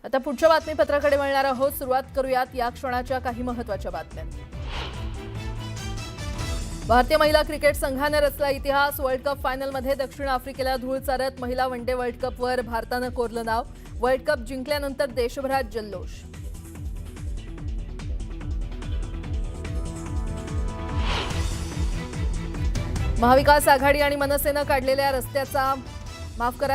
आता पुढच्या बातमीपत्राकडे वळणार आहोत। सुरुवात करूयात या क्षणाच्या काही महत्त्वाच्या बातम्या। भारतीय महिला क्रिकेट संघाने रचला इतिहास। वर्ल्ड कप फायनलमध्ये दक्षिण आफ्रिकेला धूळ चारत महिला वनडे वर्ल्ड कपवर भारतानं कोरलं नाव। वर्ल्ड कप जिंकल्यानंतर देशभरात जल्लोष। महाविकास आघाडी आणि मनसेनं काढलेल्या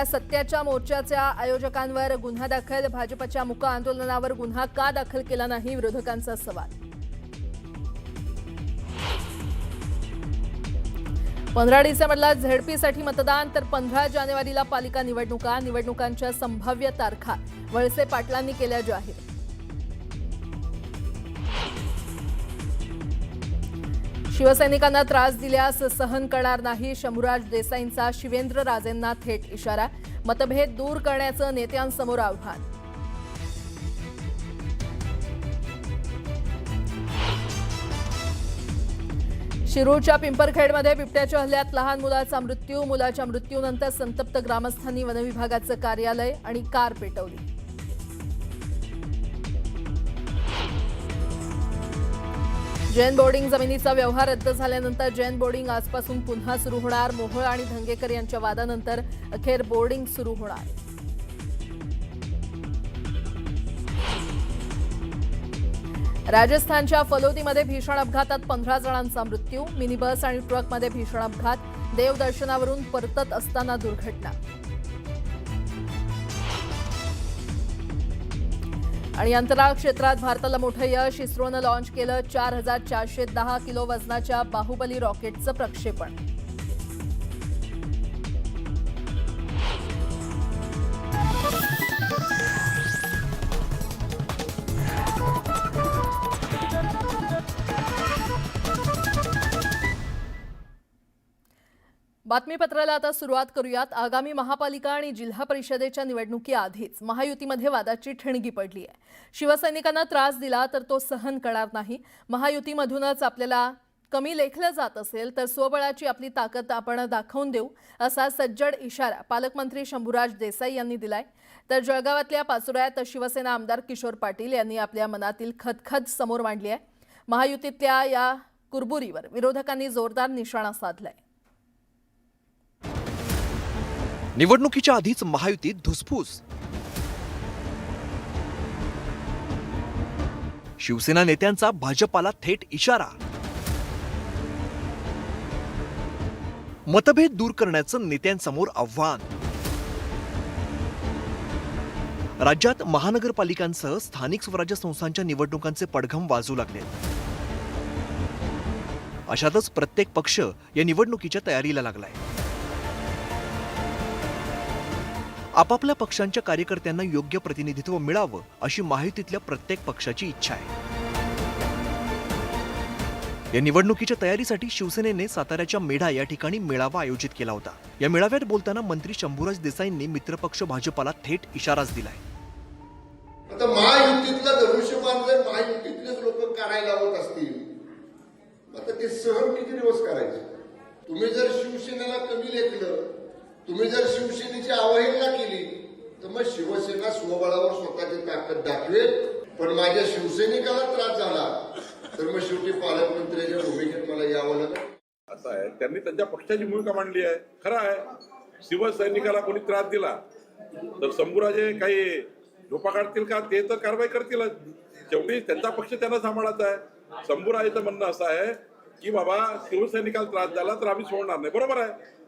सत्याच्या मोर्चाच्या आयोजकांवर गुन्हा दाखल। भाजपच्या मूक आंदोलनावर गुन्हा का दाखल केला नाही, विरोधकांचा सवाल। 15 डिसेंबरला झेडपीसाठी मतदान, तर 15 जानेवारीला पालिका निवडणुकांच्या संभाव्य तारखा वळसे पाटलांनी केल्या जाहीर। शिवसैनिकांना त्रास दिल्यास सहन करणार नाही, शंभूराज देसाईंचा शिवेंद्रराजेंना थेट इशारा। मतभेद दूर करण्याचं नेत्यांसमोर आव्हान। शिरूरच्या पिंपरखेडमध्ये बिबट्याच्या हल्ल्यात लहान मुलाचा मृत्यू। मुलाच्या मृत्यूनंतर संतप्त ग्रामस्थांनी वनविभागाचं कार्यालय आणि कार पेटवली। जैन बोर्डिंग जमिनीचा व्यवहार रद्द झाल्यानंतर जैन बोर्डिंग आजपासून पुन्हा सुरू होणार। मोहोळ आणि धंगेकर यांच्या वादानंतर अखेर बोर्डिंग सुरू होणार। राजस्थानच्या फलोदीमध्ये भीषण अपघातात 15 जणांचा मृत्यू। मिनी बस आणि ट्रकमध्ये भीषण अपघात। देवदर्शनावरून परतत असताना दुर्घटना। आणि अंतराळ क्षेत्रात भारताला मोठं यश। इस्रोनं लॉन्च केलं 4410 किलो वजनाच्या बाहुबली रॉकेटचं प्रक्षेपण। बातमीपत्राला आता सुरुवात करूयात। आगामी महापालिका आणि जिल्हा परिषदेच्या निवडणुकीआधीच महायुतीमध्ये वादाची ठिणगी पडली आहे। शिवसैनिकांना त्रास दिला तर तो सहन करणार नाही। महायुतीमधूनच आपल्याला कमी लेखलं जात असेल तर स्वबळाची आपली ताकद आपण दाखवून देऊ, असा सज्जड इशारा पालकमंत्री शंभूराज देसाई यांनी दिलाय। तर जळगावातल्या पाचोऱ्यात शिवसेना आमदार किशोर पाटील यांनी आपल्या मनातील खदखद समोर मांडली आहे। महायुतीतल्या या कुरबुरीवर विरोधकांनी जोरदार निशाणा साधलाय। निवडणुकीच्या आधीच महायुतीत धुसफूस। शिवसेना नेत्यांचा भाजपाला थेट इशारा। मतभेद दूर करण्याचं नेत्यांसमोर आव्हान। राज्यात महानगरपालिकांसह स्थानिक स्वराज्य संस्थांच्या निवडणुकांचे पडघम वाजू लागले। अशातच प्रत्येक पक्ष या निवडणुकीच्या तयारीला लागलाय। आपापल्या पक्षांच्या कार्यकर्त्यांना योग्य प्रतिनिधित्व मिळावं अशी महायुतीतल्या प्रत्येक पक्षाची इच्छा आहे। या निवडणुकीच्या तयारीसाठी शिवसेनेने साताऱ्याच्या मेढा या ठिकाणी मेळावा आयोजित केला होता। या मेळाव्यात बोलताना मंत्री शंभूराज देसाईंनी मित्रपक्ष भाजपाला थेट इशाराच दिलाय। आता महायुतीतला धनुष्यबाण जर महायुतीतलेच लोक काढायला लावत असतील, आता ते सहन किती दिवस करायचे? तुम्ही जर शिवसेनेला कमी लेखलं, तुम्ही जर शिवसेनेची अवहेलना केली, तर मग शिवसेना स्वबळावर स्वतःची ताकद दाखवेल। पण माझ्या शिवसैनिकाला त्रास झाला तर मग शेवटी पालकमंत्र्याच्या भूमिकेत मला यावं लागेल। असं आहे, त्यांनी त्यांच्या पक्षाची भूमिका मांडली आहे। खरं आहे, शिवसैनिकाला कोणी त्रास दिला तर शंभूराजे काही झोपा काढतील का? ते तर कारवाई करतीलच। शेवटी त्यांचा पक्ष त्यांना सांभाळायचा आहे। शंभूराजेचं म्हणणं असं आहे की बाबा शिवसैनिकाला त्रास झाला तर आम्ही सोडणार नाही। बरोबर आहे,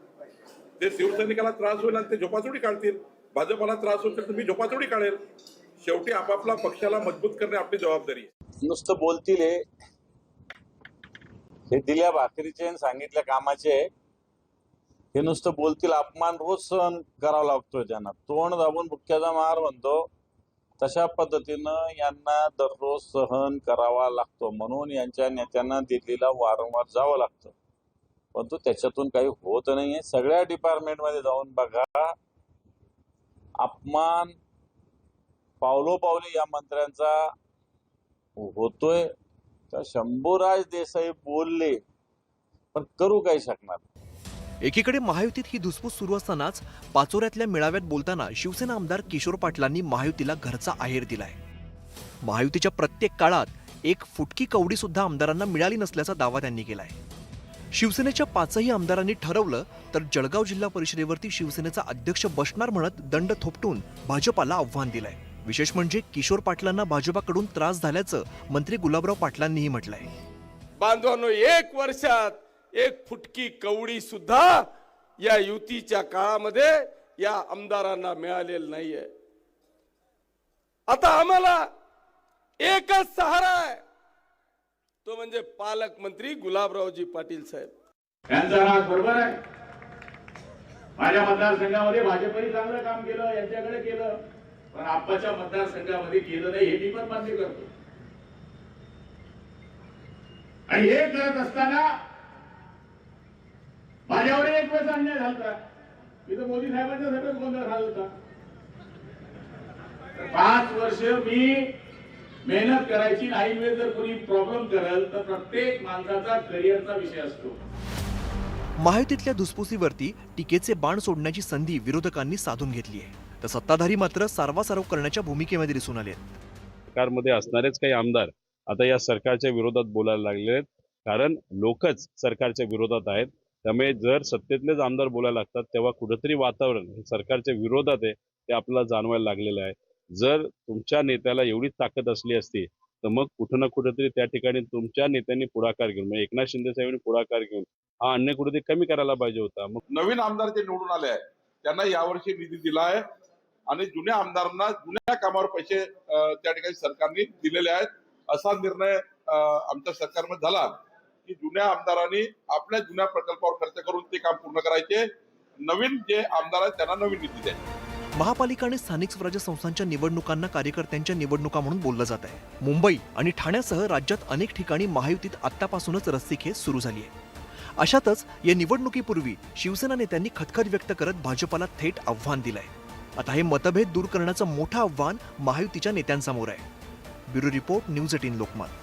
ते शिवसैनिकाला त्रास होईल आणि ते झोपाचोडी काढतील। भाजपाला त्रास होईल तर तुम्ही झोपाचोडी काढेल। शेवटी आपापल्या पक्षाला मजबूत करणे आपली जबाबदारी आहे। नुसतं बोलतील हे दिल्या भाकरीचे आणि सांगितल्या कामाचे, हे नुसतं बोलतील। अपमान रोज सहन करावा लागतोय त्यांना। तोंड दाबून बुक्क्याचा मार म्हणतो तशा पद्धतीनं यांना दररोज सहन करावा लागतो। म्हणून यांच्या नेत्यांना दिल्लीला वारंवार जावं लागतं, परंतु त्याच्यातून काही होत नाहीये। सगळ्या डिपार्टमेंटमध्ये जाऊन बघा, अपमान पावलोपावली या मंत्र्यांचा होतोय। तर शंभूराज देसाई बोलले पण करू काय शकणार? एकीकडे महायुतीत ही धुसफूस सुरू असतानाच पाचोऱ्यातल्या मेळाव्यात बोलताना शिवसेना आमदार किशोर पाटलांनी महायुतीला घरचा आहेर दिलाय. महायुतीच्या प्रत्येक काळात एक फुटकी कवडी सुद्धा आमदारांना मिळाली नसल्याचा दावा त्यांनी केलाय. शिवसेनेच्या 5ही आमदारांनी ठरवलं तर जळगाव जिल्हा परिषदेवरती शिवसेनेचा अध्यक्ष बसणार म्हणत दंड थोपटून भाजपाला आव्हान दिलंय. विशेष म्हणजे किशोर पाटलांना भाजपाकडून त्रास झाल्याचं मंत्री गुलाबराव पाटलांनीही म्हटलंय. बांधवांनो, 1 वर्षात एक फुटकी कवडी सुद्धा या युतीच्या काळामध्ये या आमदारांना मिळालेलं नाहीये. आता आम्हाला एकच सहारा आहे, तो म्हणजे पालकमंत्री गुलाबरावजी पाटील साहेब. यांचा राग बरोबर आहे. माझ्या मतदारसंघामध्ये भाजपने चांगलं काम केलं, यांच्याकडे केलं, पण आप्पाच्या मतदारसंघामध्ये केलं नाही हे मी पण मान्य करतो. आणि हे करत असताना माझ्यावर एक वेळेस अन्याय झाला. तिथं मोदी साहेबांच्या सगळं गोंधळ झाला होता. 5 वर्ष मी मेहनत करायची, नाही वेळ जर कोणी प्रॉब्लेम करेल तर प्रत्येक माणसाचा करिअरचा विषय असतो. महायुतीतल्या धुसफुसीवरती टीकेचे बाण सोडण्याची संधी विरोधकांनी साधून घेतली आहे, तर सत्ताधारी मात्र सारवासारव करण्याच्या भूमिकेमध्ये दिसून आले. सरकारमध्ये असणारेच काही आमदार आता या सरकारच्या विरोधात बोलायला लागले आहेत, कारण लोकच सरकारच्या विरोधात आहेत. त्यामुळे जर सत्तेतलेच आमदार बोलायला लागतात तेव्हा कुठेतरी वातावरण हे सरकारच्या विरोधात आहे ते आपल्याला जाणवायला लागलेलं आहे. जर तुमच्या नेत्याला एवढी ताकद असली असती तर मग कुठं ना कुठेतरी त्या ठिकाणी तुमच्या नेत्यांनी पुढाकार घेऊन, म्हणजे एकनाथ शिंदे साहेबांनी पुढाकार घेऊन हा अन्याय कुठेतरी कमी करायला पाहिजे होता. मग नवीन आमदार जे निवडून आले आहेत त्यांना यावर्षी निधी दिला आहे आणि जुन्या आमदारांना जुन्या कामावर पैसे त्या ठिकाणी सरकारने दिलेले आहेत. असा निर्णय आमच्या सरकारमध्ये झाला की जुन्या आमदारांनी आपल्या जुन्या प्रकल्पावर खर्च करून ते काम पूर्ण करायचे. नवीन जे आमदार आहेत त्यांना नवीन निधी द्यायची. महापालिका आणि स्थानिक स्वराज्य संस्थांच्या निवडणुकांना कार्यकर्त्यांच्या निवडणुका म्हणून बोललं जात आहे. मुंबई आणि ठाण्यासह राज्यात अनेक ठिकाणी महायुतीत आत्तापासूनच रस्सीखेच सुरू झाली आहे. अशातच या निवडणुकीपूर्वी शिवसेना नेत्यांनी खदखद व्यक्त करत भाजपाला थेट आव्हान दिलंय. आता हे मतभेद दूर करण्याचं मोठं आव्हान महायुतीच्या नेत्यांसमोर आहे. Bureau report, news 18 Lokmat.